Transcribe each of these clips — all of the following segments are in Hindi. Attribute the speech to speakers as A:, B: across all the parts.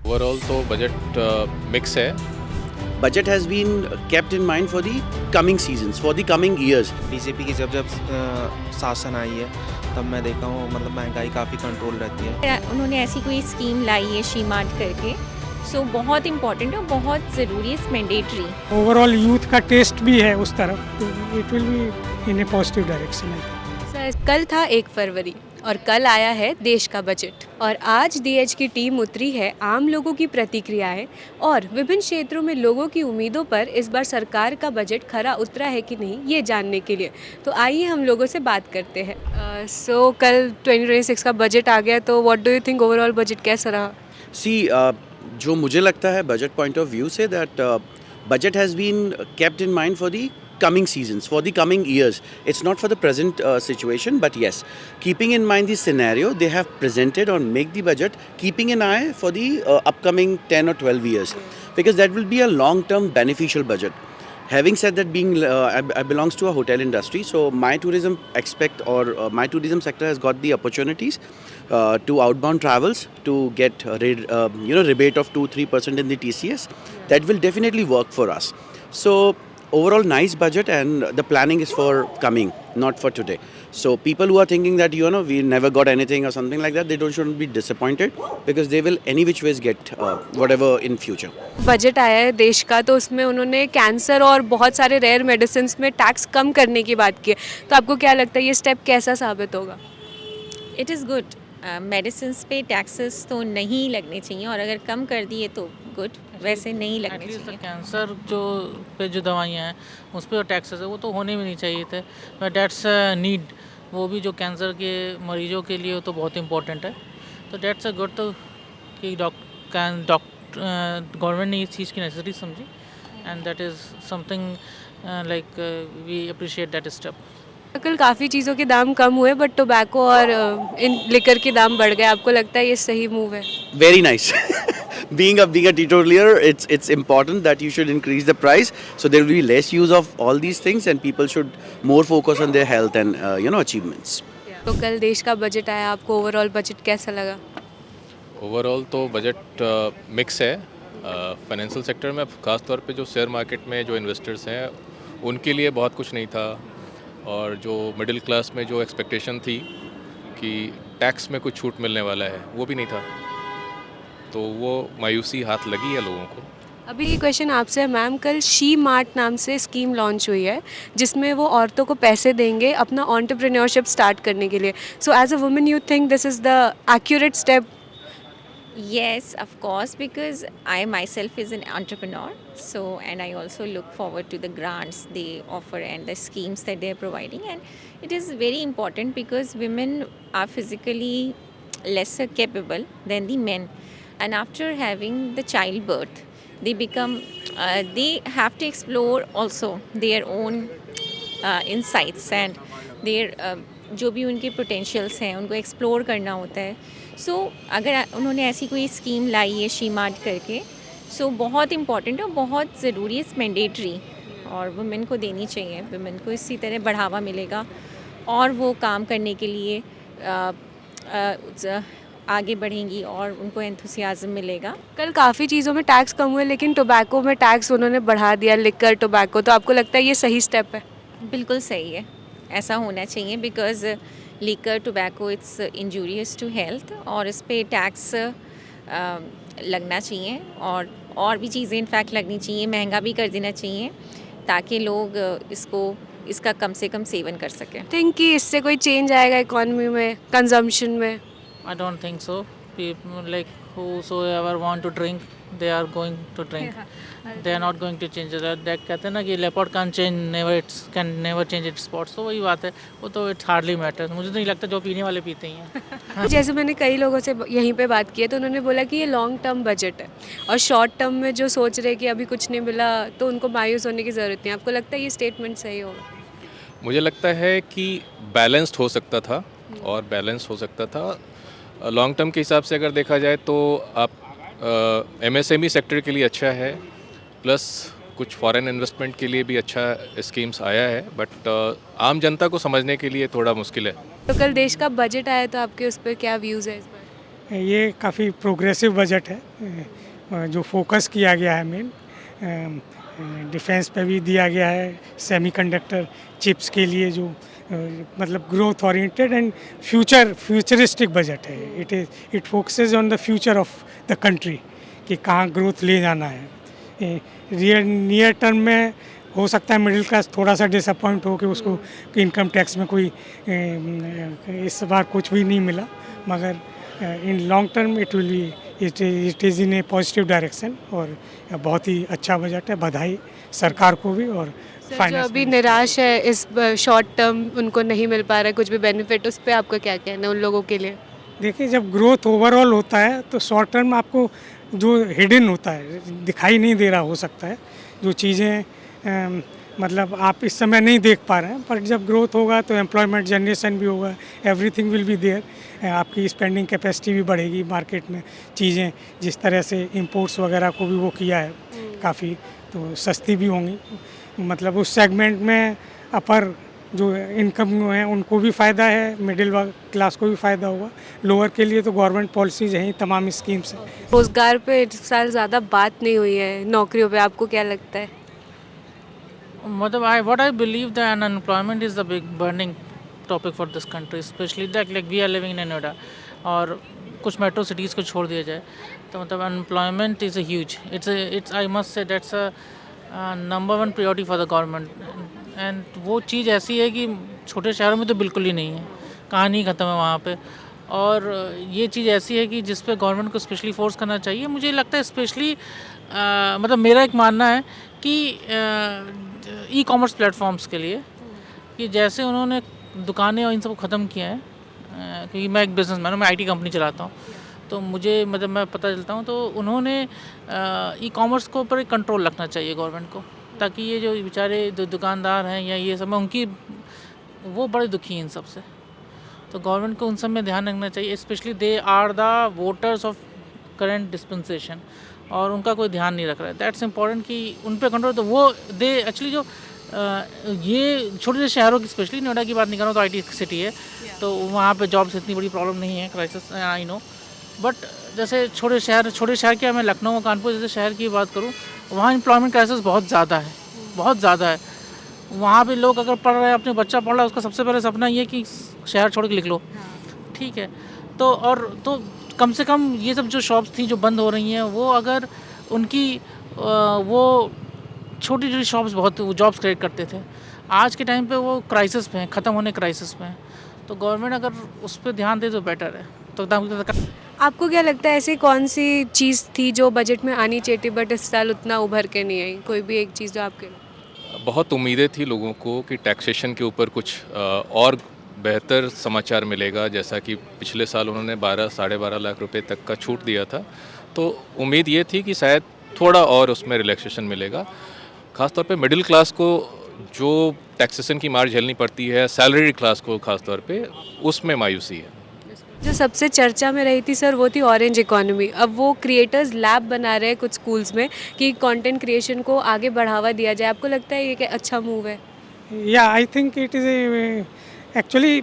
A: ओवरऑल तो बजट मिक्स है।
B: Budget has been kept in mind for the coming seasons, for the coming years.
C: BJP की जब जब शासन आई है तब मैं देखा हूँ मतलब महंगाई काफ़ी कंट्रोल रहती है।
D: उन्होंने ऐसी कोई स्कीम लाई है शी मार्ट करके, सो बहुत इम्पॉर्टेंट है, बहुत ज़रूरी है, मैंडेटरी।
E: ओवरऑल यूथ का टेस्ट भी है उस तरफ, तो it will be in A positive direction.
F: कल था 1 फरवरी और कल आया है देश का बजट और आज डीएच की टीम उतरी है आम लोगों की प्रतिक्रियाएं और विभिन्न क्षेत्रों में लोगों की उम्मीदों पर इस बार सरकार का बजट खरा उतरा है कि नहीं ये जानने के लिए। तो आइए हम लोगों से बात करते हैं। सो कल 2026 का बजट आ गया, तो what do you think overall budget कैसा रहा?
B: See, जो मुझे लगता है budget point of view say that budget has been kept in mind for the coming seasons, for the coming years. It's not for the present situation, but yes, keeping in mind the scenario, they have presented or make the budget keeping an eye for the upcoming 10 or 12 years, because that will be a long-term beneficial budget. Having said that, being I belongs to a hotel industry, so my tourism aspect or my tourism sector has got the opportunities to outbound travels to get rebate of 2-3% in the TCS. That will definitely work for us. So overall nice budget, and the planning is for coming, not for today. So people who are thinking that we never got anything or something like that, they shouldn't be disappointed, because they will any which ways get whatever in future.
F: Budget आया है देश का, तो उसमें उन्होंने कैंसर और बहुत सारे रेयर मेडिसिन में टैक्स कम करने की बात की है। तो आपको क्या लगता है ये स्टेप कैसा साबित होगा?
D: It is good. मेडिसिन पे टैक्सेस तो नहीं लगने चाहिए, और अगर कम कर दिए तो गुड, वैसे नहीं लगने चाहिए।
G: कैंसर जो दवाइयाँ हैं उस पर टैक्सेस है, वो तो होने भी नहीं चाहिए थे, बट डेट्स नीड। वो भी जो कैंसर के मरीजों के लिए तो बहुत इंपॉर्टेंट है, तो डेट्स अ गुड। तो कि गवर्नमेंट ने इस चीज़ की नेसेसिटी समझी, and that is something like we appreciate that step.
F: कल काफ़ी चीज़ों के दाम कम हुए, बट टोबैको और इन लिकर के दाम बढ़ गए। आपको लगता है ये सही मूव है?
B: Very nice. Being a teetotaler, it's important that you should increase the price, so there will be less use of all these things, and people should more focus on their health and achievements.
F: तो कल देश का बजट आया, आपको ओवरऑल बजट कैसा लगा?
A: ओवरऑल तो बजट मिक्स है। फाइनेंशियल सेक्टर में ख़ास तौर पे जो शेयर मार्केट में जो इन्वेस्टर्स हैं उनके लिए बहुत कुछ नहीं था, और जो मिडिल क्लास में जो एक्सपेक्टेशन थी कि टैक्स में कुछ छूट मिलने वाला है वो भी नहीं था, तो वो मायूसी हाथ लगी है लोगों को।
F: अभी ये क्वेश्चन आपसे है मैम, कल शी मार्ट नाम से स्कीम लॉन्च हुई है जिसमें वो औरतों को पैसे देंगे अपना एंटरप्रेन्योरशिप स्टार्ट करने के लिए। So as a woman you think this is the accurate step?
D: Yes, of course, because I myself is an entrepreneur, so and I also look forward to the grants they offer and the schemes that they are providing, and it is very important because women are physically lesser capable than the men, and after having the childbirth, they become they have to explore also their own insights and their जो भी उनके पोटेंशियल्स हैं उनको एक्सप्लोर करना होता है। सो अगर उन्होंने ऐसी कोई स्कीम लाई है शी मार्ट करके, सो बहुत इम्पॉर्टेंट और बहुत ज़रूरी है, मैंडेटरी, और वुमेन को देनी चाहिए। वुमेन को इसी तरह बढ़ावा मिलेगा और वो काम करने के लिए आगे बढ़ेंगी और उनको एंथुसियाज्म मिलेगा।
F: कल काफ़ी चीज़ों में टैक्स कम हुए, लेकिन टोबैको में टैक्स उन्होंने बढ़ा दिया, लिकर टोबैको। तो आपको लगता है ये सही स्टेप है?
D: बिल्कुल सही है, ऐसा होना चाहिए, because liquor tobacco it's injurious to health, और इस पे टैक्स लगना चाहिए, और भी चीज़ें इनफैक्ट लगनी चाहिए, महंगा भी कर देना चाहिए ताकि लोग इसका कम से कम सेवन कर सकें।
F: थिंक कि इससे कोई चेंज आएगा इकोनॉमी में, कंजम्पशन में?
G: I don't think so. People like whosoever want to drink, they are going to drink. They are not going to change it. That कहते हैं ना कि leopard can never change its spots. तो वही बात है, वो तो it hardly matters. मुझे तो नहीं लगता जो पीने वाले पीते ही हैं।
F: जैसे मैंने कई लोगों से यहीं पे बात की है, तो उन्होंने बोला कि ये लॉन्ग टर्म बजट है, और शॉर्ट टर्म में जो सोच रहे कि अभी कुछ नहीं मिला तो उनको मायूस होने की ज़रूरत नहीं। आपको लगता है ये स्टेटमेंट सही होगा?
A: मुझे लगता है कि बैलेंस्ड हो सकता था, और बैलेंस हो सकता था लॉन्ग टर्म के हिसाब से अगर देखा जाए तो आप एमएसएमई सेक्टर के लिए अच्छा है, प्लस कुछ फॉरेन इन्वेस्टमेंट के लिए भी अच्छा स्कीम्स आया है, बट आम जनता को समझने के लिए थोड़ा मुश्किल है।
F: तो कल देश का बजट आया, तो आपके उस पर क्या व्यूज़ है इस बार?
E: ये काफ़ी प्रोग्रेसिव बजट है, जो फोकस किया गया है मेन डिफेंस पे भी दिया गया है, सेमीकंडक्टर चिप्स के लिए जो मतलब growth oriented and futuristic budget है। It focuses on the future of the country कि कहाँ ग्रोथ ले जाना है। नियर टर्म में हो सकता है मिडिल क्लास थोड़ा सा डिसअपॉइंट हो कि उसको इनकम टैक्स में कोई इस बार कुछ भी नहीं मिला, मगर in long term it will be it is in A positive direction और बहुत ही अच्छा बजट है। बधाई सरकार को भी और
F: सर, जो अभी निराश है इस शॉर्ट टर्म उनको नहीं मिल पा रहा है कुछ भी बेनिफिट, उस पर आपका क्या कहना है उन लोगों के लिए?
E: देखिए, जब ग्रोथ ओवरऑल होता है तो शॉर्ट टर्म आपको जो हिडन होता है, दिखाई नहीं दे रहा हो सकता है, जो चीज़ें मतलब आप इस समय नहीं देख पा रहे हैं, पर जब ग्रोथ होगा तो एम्प्लॉयमेंट जनरेशन भी होगा, एवरीथिंग विल बी देयर। आपकी स्पेंडिंग कैपेसिटी भी बढ़ेगी, मार्केट में चीज़ें जिस तरह से इंपोर्ट्स वगैरह को भी वो किया है काफ़ी, तो सस्ती भी होंगी। मतलब उस सेगमेंट में अपर जो इनकम है उनको भी फ़ायदा है, मिडिल क्लास को भी फ़ायदा होगा, लोअर के लिए तो गवर्नमेंट पॉलिसीज़ हैं, तमाम स्कीम्स हैं।
F: रोज़गार पे इस साल ज़्यादा बात नहीं हुई है, नौकरियों पे आपको क्या लगता है?
G: मतलब what I believe that unemployment is the big burning topic for this country, especially that like we are living in Noida और कुछ मेट्रो सिटीज़ को छोड़ दिया जाए तो मतलब unemployment is a huge, it's I must say that's a number 1 priority for the government. And वो चीज़ ऐसी है कि छोटे शहरों में तो बिल्कुल ही नहीं है, कहानी ख़त्म है वहाँ पे। और ये चीज़ ऐसी है कि जिस पे गवर्नमेंट को स्पेशली फोर्स करना चाहिए। मुझे लगता है स्पेशली मतलब मेरा एक मानना है कि ई कॉमर्स प्लेटफॉर्म्स के लिए कि जैसे उन्होंने दुकानें और इन सब को ख़त्म किया है, क्योंकि मैं एक बिजनेसमैन हूँ, मैं आईटी कंपनी चलाता हूँ, तो मुझे मतलब मैं पता चलता हूँ, तो उन्होंने ई कॉमर्स को ऊपर एक कंट्रोल रखना चाहिए गवर्नमेंट को, ताकि ये जो बेचारे दुकानदार हैं या ये सब, उनकी वो बड़े दुखी हैं इन सब से, तो गवर्नमेंट को उन सब में ध्यान रखना चाहिए। Specially they are the voters of current dispensation और उनका कोई ध्यान नहीं रख रहा है। दैट्स इंपॉर्टेंट कि उन पे कंट्रोल, तो वो दे एक्चुअली जो ये छोटे छोटे शहरों की, स्पेशली नोएडा की बात नहीं कर रहा हूँ, तो आईटी सिटी है, तो वहाँ पे जॉब्स इतनी बड़ी प्रॉब्लम नहीं है, क्राइसिस आई नो, बट जैसे छोटे शहर क्या, मैं लखनऊ और कानपुर जैसे शहर की बात करूँ, वहाँ एम्प्लॉयमेंट क्राइसिस बहुत ज़्यादा है, बहुत ज़्यादा है। वहाँ पे लोग अगर पढ़ रहे हैं, अपने बच्चा पढ़ रहा है, उसका सबसे पहले सपना ये कि शहर छोड़ के लिख लो, ठीक है। तो और तो कम से कम ये सब जो शॉप्स थी जो बंद हो रही हैं, वो अगर उनकी वो छोटी छोटी शॉप्स बहुत जॉब्स क्रिएट करते थे, आज के टाइम पे वो क्राइसिस पे हैं, ख़त्म होने क्राइसिस पे हैं, तो गवर्नमेंट अगर उस पर ध्यान दे तो बेटर है। तो
F: आपको क्या लगता है ऐसी कौन सी चीज़ थी जो बजट में आनी चाहिए थी बट इस साल उतना उभर के नहीं आई? कोई भी एक चीज़ जो आपके?
A: बहुत उम्मीदें थी लोगों को कि टैक्सेशन के ऊपर कुछ और बेहतर समाचार मिलेगा, जैसा कि पिछले साल उन्होंने 12-12.5 लाख रुपए तक का छूट दिया था, तो उम्मीद ये थी कि शायद थोड़ा और उसमें रिलैक्सेशन मिलेगा। ख़ासतौर पे मिडिल क्लास को जो टैक्सेशन की मार झेलनी पड़ती है, सैलरी क्लास को ख़ासतौर पे, उसमें मायूसी है।
F: जो सबसे चर्चा में रही थी सर वो थी ऑरेंज इकोनॉमी। अब वो क्रिएटर्स लैब बना रहे हैं कुछ स्कूल्स में कि कंटेंट क्रिएशन को आगे बढ़ावा दिया जाए। आपको लगता है ये कि अच्छा मूव है?
E: या I think it is actually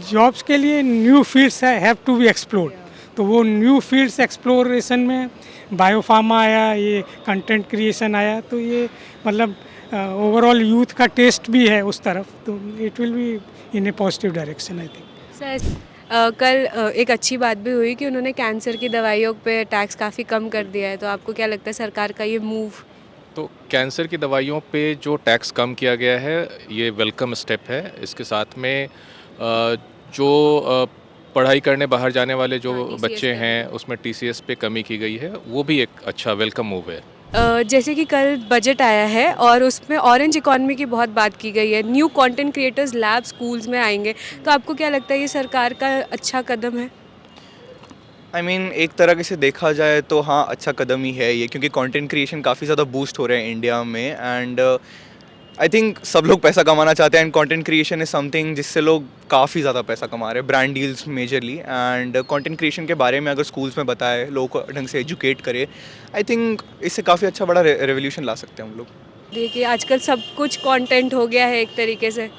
E: jobs के लिए new fields have to be explored, तो वो न्यू फील्ड्स एक्सप्लोरेशन में बायोफार्मा आया, ये कंटेंट क्रिएशन आया, तो ये मतलब ओवरऑल यूथ का टेस्ट भी है उस तरफ, तो it will be in A positive direction I think.
F: Sir कल एक अच्छी बात भी हुई कि उन्होंने कैंसर की दवाइयों पे टैक्स काफ़ी कम कर दिया है, तो आपको क्या लगता है सरकार का ये मूव?
A: तो कैंसर की दवाइयों पे जो टैक्स कम किया गया है, ये वेलकम स्टेप है। इसके साथ में जो पढ़ाई करने बाहर जाने वाले जो बच्चे हैं, उसमें TCS पे कमी की गई है, वो भी एक अच्छा वेलकम मूव है।
F: जैसे कि कल बजट आया है और उसमें ऑरेंज इकोनॉमी की बहुत बात की गई है, new content creators lab schools में आएंगे, तो आपको क्या लगता है ये सरकार का अच्छा कदम है?
H: आई मीन एक तरह से देखा जाए तो हाँ, अच्छा कदम ही है ये, क्योंकि कंटेंट क्रिएशन काफ़ी ज़्यादा बूस्ट हो रहे हैं इंडिया में, एंड आई थिंक सब लोग पैसा कमाना चाहते हैं, and content creation is something जिससे लोग काफ़ी ज़्यादा पैसा कमा रहे हैं, brand deals majorly. And content creation के बारे में अगर स्कूल्स में बताए, लोगों को ढंग से एजुकेट करे, आई थिंक इससे काफ़ी अच्छा बड़ा रेवोल्यूशन ला सकते हैं हम लोग।
F: देखिए आजकल सब कुछ कंटेंट हो गया है एक तरीके से।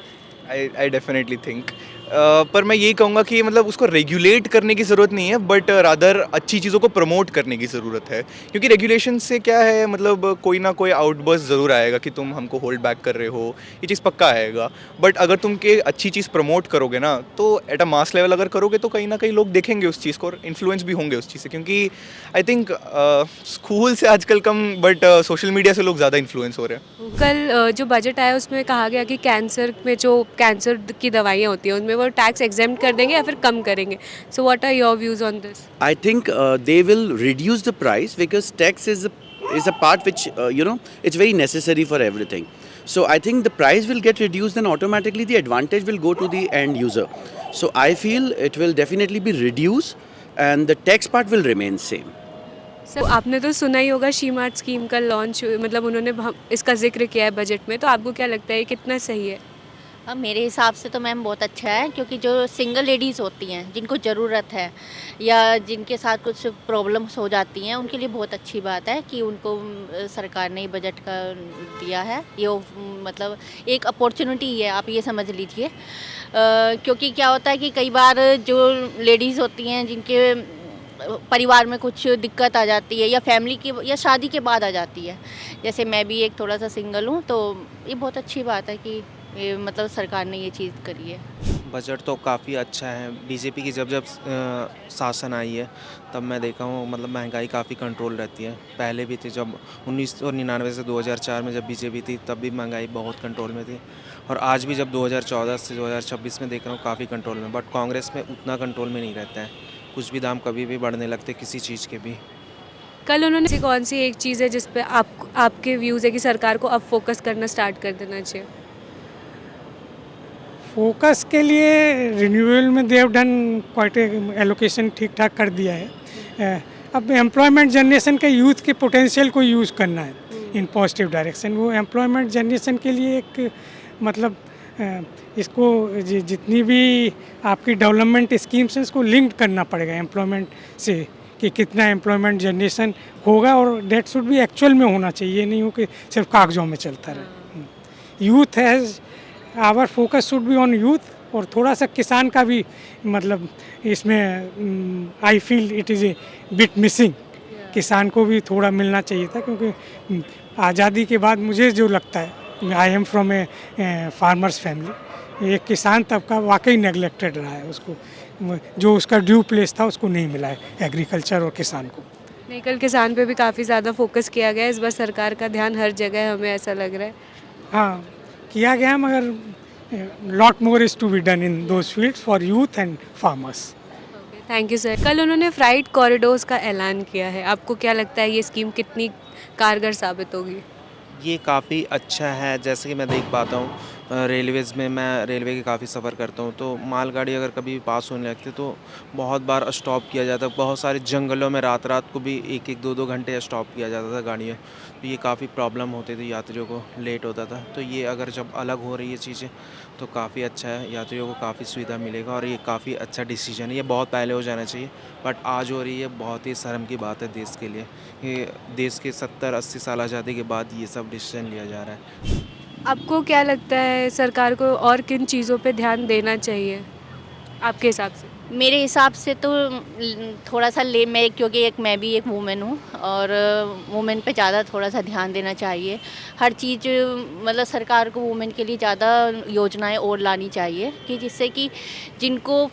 H: आई डेफिनेटली थिंक पर मैं यही कहूँगा कि मतलब उसको रेगुलेट करने की ज़रूरत नहीं है, बट रादर अच्छी चीज़ों को प्रमोट करने की ज़रूरत है, क्योंकि रेगुलेशन से क्या है, मतलब कोई ना कोई आउटबर्स्ट ज़रूर आएगा कि तुम हमको होल्ड बैक कर रहे हो, ये चीज़ पक्का आएगा। बट अगर तुम के अच्छी चीज़ प्रमोट करोगे ना, तो एट अ मास लेवल अगर करोगे तो कहीं ना कहीं लोग देखेंगे उस चीज़ को और इन्फ्लुएंस भी होंगे उस चीज़ से, क्योंकि आई थिंक स्कूल से आजकल कम, बट सोशल मीडिया से लोग ज़्यादा इन्फ्लुएंस हो रहे हैं।
F: कल जो बजट आया उसमें कहा गया कि कैंसर में जो कैंसर की दवाइयाँ होती हैं उनमें वो टैक्स एग्जेम्प्ट कर देंगे या फिर कम करेंगे। So what are your views on this?
B: I think they will reduce the price because tax is a part which it's very necessary for everything. So I think the price will get reduced, and automatically the advantage will go to the end user. So I feel it will definitely be reduced, and the tax part will remain same.
F: Sir आपने तो सुना ही होगा शी मार्ट स्कीम का लॉन्च, मतलब उन्होंने इसका जिक्र किया है बजट में, तो आपको क्या लगता है ये कितना सही है?
I: अब मेरे हिसाब से तो मैम बहुत अच्छा है, क्योंकि जो सिंगल लेडीज़ होती हैं जिनको ज़रूरत है या जिनके साथ कुछ प्रॉब्लम्स हो जाती हैं, उनके लिए बहुत अच्छी बात है कि उनको सरकार ने बजट का दिया है। ये मतलब एक अपॉर्चुनिटी है, आप ये समझ लीजिए। क्योंकि क्या होता है कि कई बार जो लेडीज़ होती हैं जिनके परिवार में कुछ दिक्कत आ जाती है या फैमिली की या शादी के बाद आ जाती है, जैसे मैं भी एक थोड़ा सा सिंगल हूँ, तो ये बहुत अच्छी बात है कि ये मतलब सरकार ने ये चीज़ करी है।
C: बजट तो काफ़ी अच्छा है। बीजेपी की जब शासन आई है तब मैं देखा हूँ, मतलब महंगाई काफ़ी कंट्रोल रहती है। पहले भी थी, जब 1999 से 2004 में जब बीजेपी थी तब भी महंगाई बहुत कंट्रोल में थी, और आज भी जब 2014 से 2026 में देख रहा हूँ काफ़ी कंट्रोल में। बट कांग्रेस में उतना कंट्रोल में नहीं रहता है, कुछ भी दाम कभी भी बढ़ने लगते किसी चीज़ के भी।
F: कल उन्होंने ऐसी कौन सी एक चीज़ है जिस पे आपके व्यूज़ है कि सरकार को अब फोकस करना स्टार्ट कर देना चाहिए?
E: फोकस के लिए रिन्यूएबल में they have done quite allocation ठीक ठाक कर दिया है। अब एम्प्लॉयमेंट जनरेशन के यूथ के पोटेंशियल को यूज़ करना है इन पॉजिटिव डायरेक्शन। वो एम्प्लॉयमेंट जनरेशन के लिए एक मतलब इसको जितनी भी आपकी डेवलपमेंट स्कीम्स हैं इसको लिंक करना पड़ेगा एम्प्लॉयमेंट से, कि कितना एम्प्लॉयमेंट जनरेशन होगा, और डेट शुड भी एक्चुअल में होना चाहिए, नहीं हो कि सिर्फ कागजों में चलता रहे। Youth has our focus should be on youth, और थोड़ा सा किसान का भी मतलब इसमें I feel it is a bit missing. किसान को भी थोड़ा मिलना चाहिए था, क्योंकि आज़ादी के बाद मुझे जो लगता है, I am from A farmers family, एक किसान तबका वाकई नेगलेक्टेड रहा है। उसको जो उसका ड्यू प्लेस था उसको नहीं मिला है, एग्रीकल्चर और किसान को।
F: नहीं, कल किसान पे भी काफ़ी ज़्यादा फोकस किया गया है। इस बार सरकार का ध्यान हर जगह है, हमें ऐसा लग रहा है।
E: हाँ किया गया, मगर lot more is to be done in those fields for youth and farmers.
F: Thank you sir. कल उन्होंने फ्राइट कॉरिडोर्स का ऐलान किया है, आपको क्या लगता है ये स्कीम कितनी कारगर साबित होगी?
C: ये काफ़ी अच्छा है। जैसे कि मैं देख पाता हूँ रेलवेज़ में, मैं रेलवे के काफ़ी सफ़र करता हूँ, तो मालगाड़ी अगर कभी पास होने लगती तो बहुत बार स्टॉप किया जाता है। बहुत सारे जंगलों में रात रात को भी 1-1, 2-2 घंटे स्टॉप किया जाता था गाड़ियों, तो ये काफ़ी प्रॉब्लम होती थी, यात्रियों को लेट होता था। तो ये अगर जब अलग हो रही है चीज़ें तो काफ़ी अच्छा है, यात्रियों को काफ़ी सुविधा मिलेगा, और ये काफ़ी अच्छा डिसीजन है। ये बहुत पहले हो जाना चाहिए, बट आज हो रही है, बहुत ही शर्म की बात है देश के लिए। ये देश के 70-80 साल आज़ादी के बाद ये सब डिसीजन लिया जा रहा है।
F: आपको क्या लगता है सरकार को और किन चीज़ों पे ध्यान देना चाहिए आपके हिसाब से?
I: मेरे हिसाब से तो थोड़ा सा मैं क्योंकि मैं भी एक वूमेन हूँ, और वूमेन पे ज़्यादा थोड़ा सा ध्यान देना चाहिए। हर चीज़ मतलब सरकार को वूमेन के लिए ज़्यादा योजनाएं और लानी चाहिए, कि जिससे कि जिनको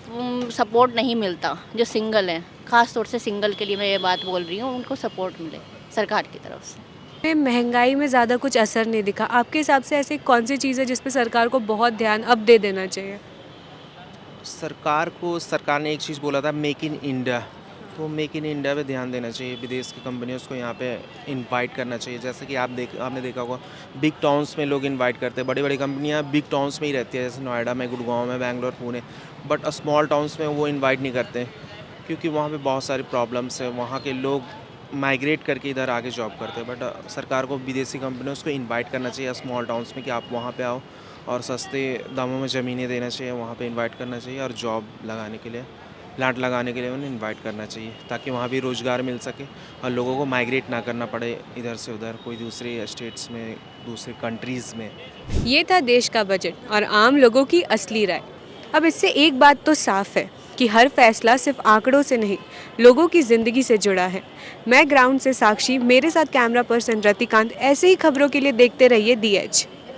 I: सपोर्ट नहीं मिलता, जो सिंगल हैं, ख़ास तौर से सिंगल के लिए मैं ये बात बोल रही हूँ, उनको सपोर्ट मिले सरकार की तरफ से।
F: महंगाई में ज़्यादा कुछ असर नहीं दिखा, आपके हिसाब से ऐसी कौन सी चीज़ है जिस पे सरकार को बहुत ध्यान अब दे देना चाहिए?
C: सरकार ने एक चीज़ बोला था, मेक इन इंडिया, तो मेक इन इंडिया पे ध्यान देना चाहिए। विदेश की कंपनियों को यहाँ पे इनवाइट करना चाहिए। जैसे कि आपने देखा होगा बिग टाउन्स में लोग इनवाइट करते हैं, बड़ी बड़ी कंपनियाँ बिग टाउन्स में ही रहती है, जैसे नोएडा में, गुड़गांव में, Bangalore, Pune, but small towns में वो इन्वाइट नहीं करते, क्योंकि वहाँ पर बहुत सारी प्रॉब्लम्स है। वहाँ के लोग माइग्रेट करके इधर आके जॉब करते हैं, बट सरकार को विदेशी कंपनियों को इनवाइट करना चाहिए स्मॉल टाउन्स में, कि आप वहाँ पे आओ, और सस्ते दामों में ज़मीनें देना चाहिए, वहाँ पे इनवाइट करना चाहिए, और जॉब लगाने के लिए, प्लांट लगाने के लिए उन्हें इनवाइट करना चाहिए, ताकि वहाँ भी रोज़गार मिल सके और लोगों को माइग्रेट ना करना पड़े इधर से उधर, कोई दूसरे स्टेट्स में, दूसरे कंट्रीज़ में।
F: ये था देश का बजट और आम लोगों की असली राय। अब इससे एक बात तो साफ है कि हर फैसला सिर्फ आंकड़ों से नहीं, लोगों की ज़िंदगी से जुड़ा है। मैं ग्राउंड से साक्षी, मेरे साथ कैमरा पर्सन रतिकांत। ऐसे ही खबरों के लिए देखते रहिए दी एज।